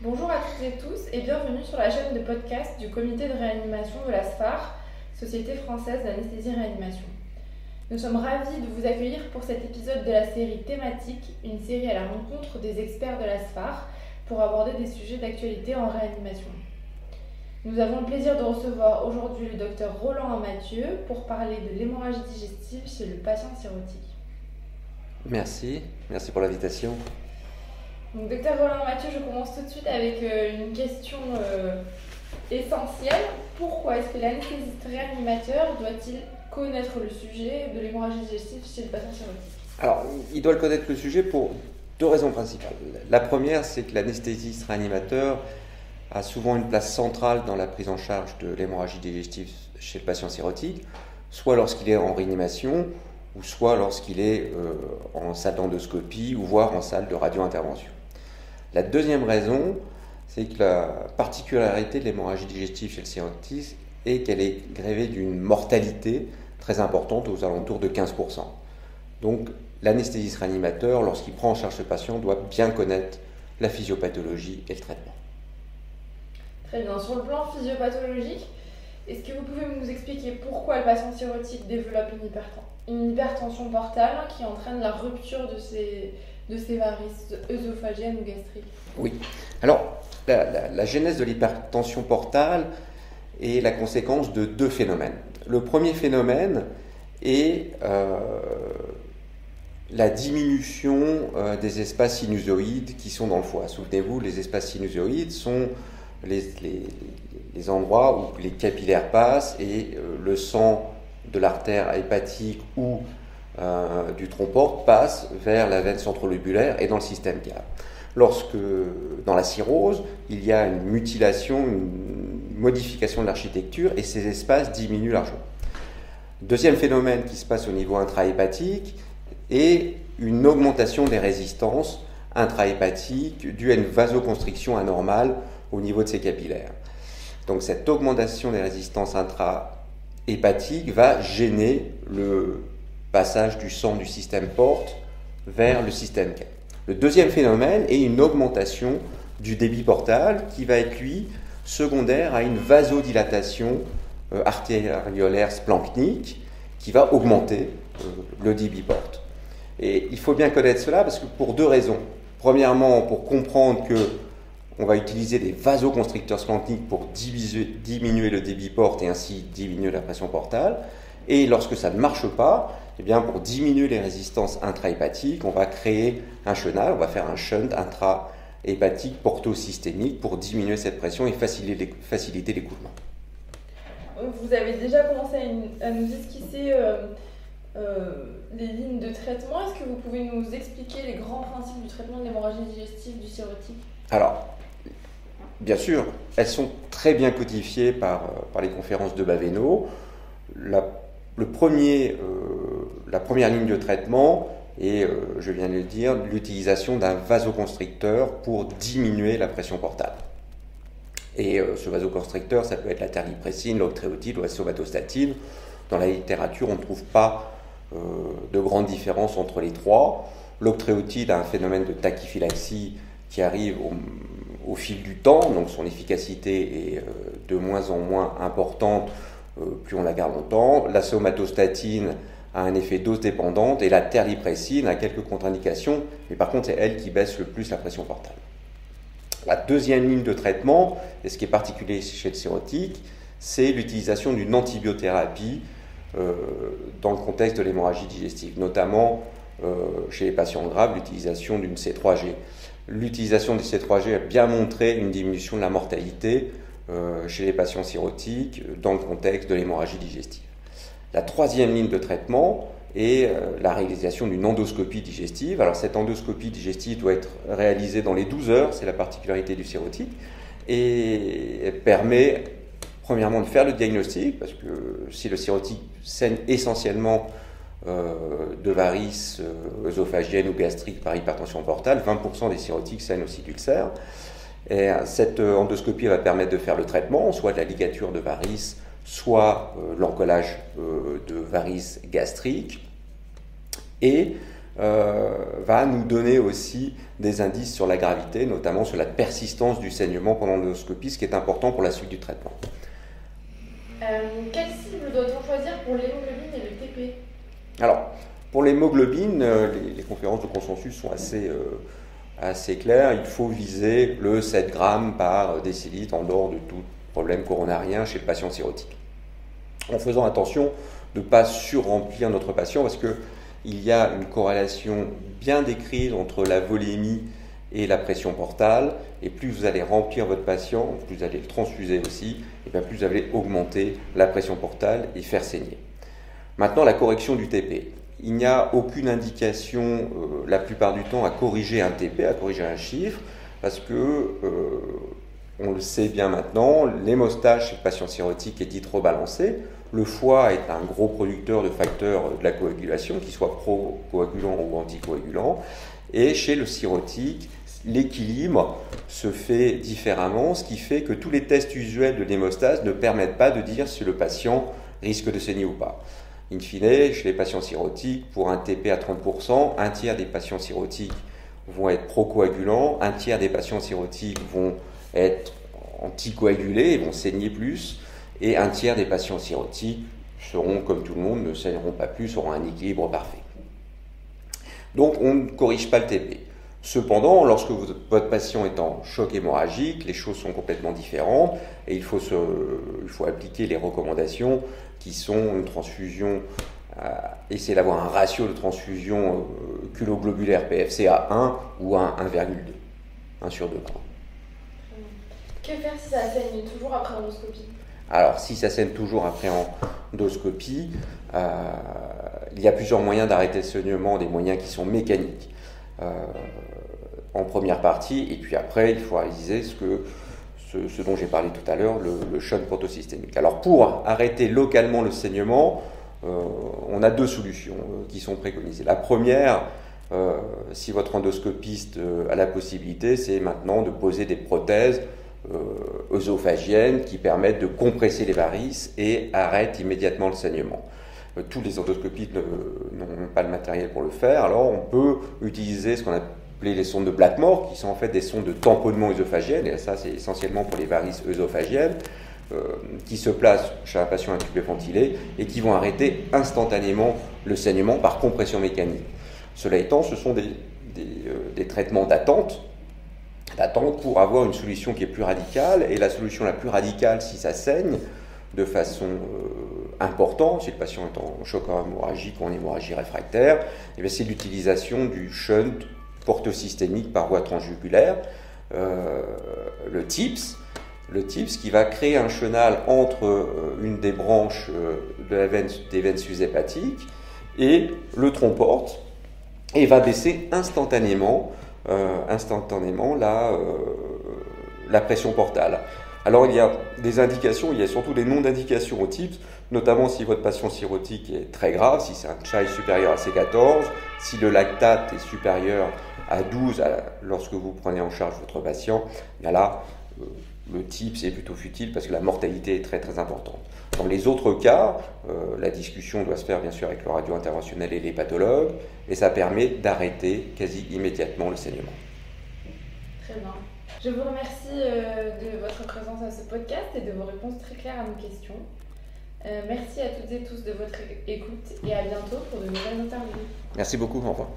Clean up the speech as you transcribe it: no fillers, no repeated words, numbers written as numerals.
Bonjour à toutes et tous et bienvenue sur la chaîne de podcast du comité de réanimation de la SFAR, Société française d'anesthésie-réanimation. Nous sommes ravis de vous accueillir pour cet épisode de la série thématique, une série à la rencontre des experts de la SFAR pour aborder des sujets d'actualité en réanimation. Nous avons le plaisir de recevoir aujourd'hui le docteur Roland Mathieu pour parler de l'hémorragie digestive chez le patient cirrhotique. Merci pour l'invitation. Donc, docteur Roland Mathieu, je commence tout de suite avec une question essentielle. Pourquoi est-ce que l'anesthésiste réanimateur doit-il connaître le sujet de l'hémorragie digestive chez le patient cirrhotique? Alors, il doit connaître le sujet pour deux raisons principales. La première, c'est que l'anesthésiste réanimateur a souvent une place centrale dans la prise en charge de l'hémorragie digestive chez le patient cirrhotique, soit lorsqu'il est en réanimation, ou soit lorsqu'il est en salle d'endoscopie, ou voire en salle de radio-intervention. La deuxième raison, c'est que la particularité de l'hémorragie digestive chez le cirrhotique est qu'elle est grévée d'une mortalité très importante, aux alentours de 15%. Donc, l'anesthésiste réanimateur, lorsqu'il prend en charge ce patient, doit bien connaître la physiopathologie et le traitement. Très bien. Sur le plan physiopathologique, est-ce que vous pouvez nous expliquer pourquoi le patient cirrhotique développe une hypertension portale qui entraîne la rupture de ses varices œsophagiennes ou gastriques? Oui. Alors, la genèse de l'hypertension portale est la conséquence de deux phénomènes. Le premier phénomène est la diminution des espaces sinusoïdes qui sont dans le foie. Souvenez-vous, les espaces sinusoïdes sont les endroits où les capillaires passent et le sang de l'artère hépatique ou du tronc-porte passe vers la veine centrolobulaire et dans le système cave. Lorsque, dans la cirrhose, il y a une mutilation, une modification de l'architecture et ces espaces diminuent largement. Deuxième phénomène qui se passe au niveau intrahépatique est une augmentation des résistances intrahépatiques due à une vasoconstriction anormale au niveau de ces capillaires. Donc cette augmentation des résistances intrahépatiques va gêner le passage du sang du système porte vers le système cave. Le deuxième phénomène est une augmentation du débit portal qui va être, lui, secondaire à une vasodilatation artériolaire splanchnique qui va augmenter le débit porte. Et il faut bien connaître cela parce que pour deux raisons. Premièrement, pour comprendre qu'on va utiliser des vasoconstricteurs splanchniques pour diminuer le débit porte et ainsi diminuer la pression portale. Et lorsque ça ne marche pas, eh bien pour diminuer les résistances intrahépatiques, on va créer un chenal, on va faire un shunt intrahépatique portosystémique pour diminuer cette pression et faciliter l'écoulement. Vous avez déjà commencé à nous esquisser les lignes de traitement. Est-ce que vous pouvez nous expliquer les grands principes du traitement de l'hémorragie digestive du cirrhotique? Alors, bien sûr, elles sont très bien codifiées par les conférences de Baveno. La première ligne de traitement est, je viens de le dire, l'utilisation d'un vasoconstricteur pour diminuer la pression portale. Et ce vasoconstricteur, ça peut être la terlipressin, l'octréotide ou la somatostatine. Dans la littérature, on ne trouve pas de grande différence entre les trois. L'octréotide a un phénomène de tachyphylaxie qui arrive au fil du temps, donc son efficacité est de moins en moins importante plus on la garde longtemps. La somatostatine a un effet dose dépendante et la terlipressin a quelques contre-indications, mais par contre c'est elle qui baisse le plus la pression portale. La deuxième ligne de traitement, et ce qui est particulier chez le cirrhotique, c'est l'utilisation d'une antibiothérapie dans le contexte de l'hémorragie digestive, notamment chez les patients graves, l'utilisation d'une C3G. L'utilisation des C3G a bien montré une diminution de la mortalité chez les patients cirrhotiques dans le contexte de l'hémorragie digestive. La troisième ligne de traitement est la réalisation d'une endoscopie digestive. Alors cette endoscopie digestive doit être réalisée dans les 12 heures, c'est la particularité du cirrhotique, et elle permet premièrement de faire le diagnostic, parce que si le cirrhotique saigne essentiellement de varices œsophagiennes ou gastriques par hypertension portale, 20% des cirrhotiques saignent aussi d'ulcères. Et cette endoscopie va permettre de faire le traitement, soit de la ligature de varices, soit l'encollage de varices gastriques. Et va nous donner aussi des indices sur la gravité, notamment sur la persistance du saignement pendant l'endoscopie, ce qui est important pour la suite du traitement. Quelle cible doit-on choisir pour l'hémoglobine et le TP? Alors, pour l'hémoglobine, les conférences de consensus sont assez claires. Il faut viser le 7 grammes par décilitre en dehors de tout problème coronarien chez le patient cirrhotique. En faisant attention de ne pas surremplir notre patient parce qu'il y a une corrélation bien décrite entre la volémie et la pression portale, et plus vous allez remplir votre patient, plus vous allez le transfuser aussi, et bien plus vous allez augmenter la pression portale et faire saigner. Maintenant, la correction du TP. Il n'y a aucune indication, la plupart du temps, à corriger un TP, à corriger un chiffre, parce que, on le sait bien maintenant, l'hémostase chez le patient cirrhotique est dit trop balancé. Le foie est un gros producteur de facteurs de la coagulation, qu'ils soient pro-coagulants ou anticoagulants. Et chez le cirrhotique, l'équilibre se fait différemment, ce qui fait que tous les tests usuels de l'hémostase ne permettent pas de dire si le patient risque de saigner ou pas. In fine, chez les patients cirrhotiques, pour un TP à 30%, un tiers des patients cirrhotiques vont être procoagulants, un tiers des patients cirrhotiques vont être anticoagulés et vont saigner plus, et un tiers des patients cirrhotiques seront, comme tout le monde, ne saigneront pas plus, auront un équilibre parfait. Donc on ne corrige pas le TP. Cependant, lorsque votre patient est en choc hémorragique, les choses sont complètement différentes et il faut appliquer les recommandations qui sont une transfusion, essayer d'avoir un ratio de transfusion culoglobulaire PFC à 1 ou à 1,2, 1 sur 2. Que faire si ça saigne toujours après endoscopie? Alors, si ça saigne toujours après endoscopie, il y a plusieurs moyens d'arrêter le saignement, des moyens qui sont mécaniques en première partie, et puis après, il faut réaliser ce dont j'ai parlé tout à l'heure, le shunt portosystémique. Alors, pour arrêter localement le saignement, on a deux solutions qui sont préconisées. La première, si votre endoscopiste a la possibilité, c'est maintenant de poser des prothèses œsophagiennes qui permettent de compresser les varices et arrêtent immédiatement le saignement. Tous les endoscopistes n'ont pas le matériel pour le faire, alors on peut utiliser ce qu'on appelait les sondes de Blackmore, qui sont en fait des sondes de tamponnement œsophagienne, et ça c'est essentiellement pour les varices œsophagiennes, qui se placent chez un patient intubé ventilé et qui vont arrêter instantanément le saignement par compression mécanique. Cela étant, ce sont des traitements d'attente pour avoir une solution qui est plus radicale, et la solution la plus radicale, si ça saigne de façon importante, si le patient est en choc hémorragique ou en hémorragie réfractaire, c'est l'utilisation du shunt portosystémique par voie transjugulaire, le TIPS, qui va créer un chenal entre une des branches des veines sus-hépatiques et le tronc porte, et va baisser instantanément la pression portale. Alors il y a des indications, il y a surtout des non-indications au TIPS, notamment si votre patient cirrhotique est très grave, si c'est un CHAI supérieur à C14, si le lactate est supérieur à 12 lorsque vous prenez en charge votre patient, bien là, le TIPS est plutôt futile parce que la mortalité est très très importante. Dans les autres cas, la discussion doit se faire bien sûr avec le radio-interventionnel et les pathologues, et ça permet d'arrêter quasi immédiatement le saignement. Très bien. Je vous remercie de votre présence à ce podcast et de vos réponses très claires à nos questions. Merci à toutes et tous de votre écoute et à bientôt pour de nouvelles interviews. Merci beaucoup, au revoir.